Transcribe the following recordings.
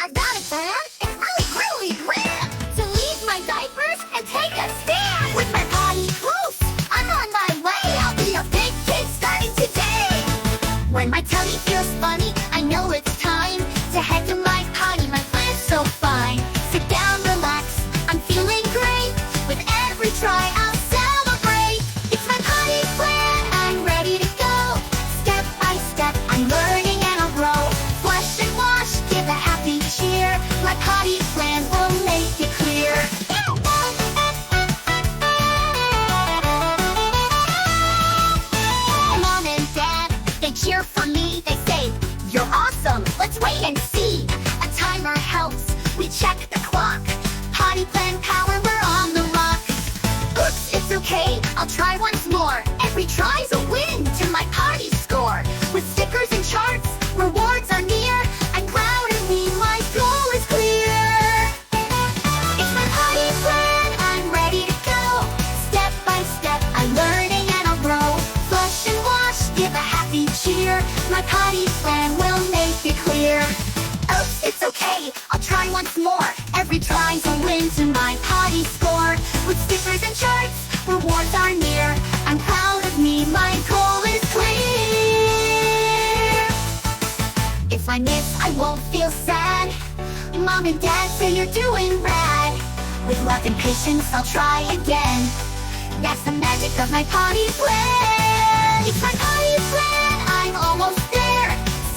I've got a plan. It's really grand to leave my diapers and take a stand. With my potty close, I'm on my way. I'll be a big kid starting today. When my tummy feels funny, I know it's time to head to my potty. My plan's so fine. Sit down, relax. I'm feeling great. With every try, I'll celebrate. It's my potty plan. I'm ready to go. Step by step, I'm learning and I'll grow. Flush and wash, give a happy cheer. My potty plan will make it clear. Mom and Dad, they cheer for me. They say, "You're awesome, let's wait and see." A timer helps, we check the clock. Potty plan power, we're on the rock. Oops, it's okay, I'll try once more. Every try's a win to my potty score. With stickers and charts, rewards are near. I'm proud of me, my goal is clear. It's my potty plan, I'm ready to go. Step by step, I'm learning and I'll grow. Flush and wash, give a happy cheer. My potty plan will make it clear. Oops, it's okay, I'll try once more. Every try's a win to my potty score. With stickers and charts, rewards are near. I'm proud of me, my goal is clear. If I miss, I won't feel sad. Mom and Dad say you're doing rad. With luck and patience, I'll try again. That's the magic of my potty plan. It's my potty plan, I'm almost there.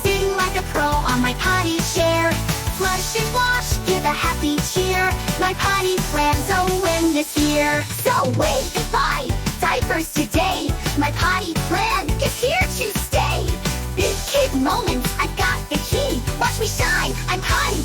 Sitting like a pro on my potty chair. Flush and wash, give a happy cheer. My potty plan's a win this year. So wave goodbye, diapers today. My potty plan is here to stay. Big kid moments, I've got the key. Watch me shine, I'm potty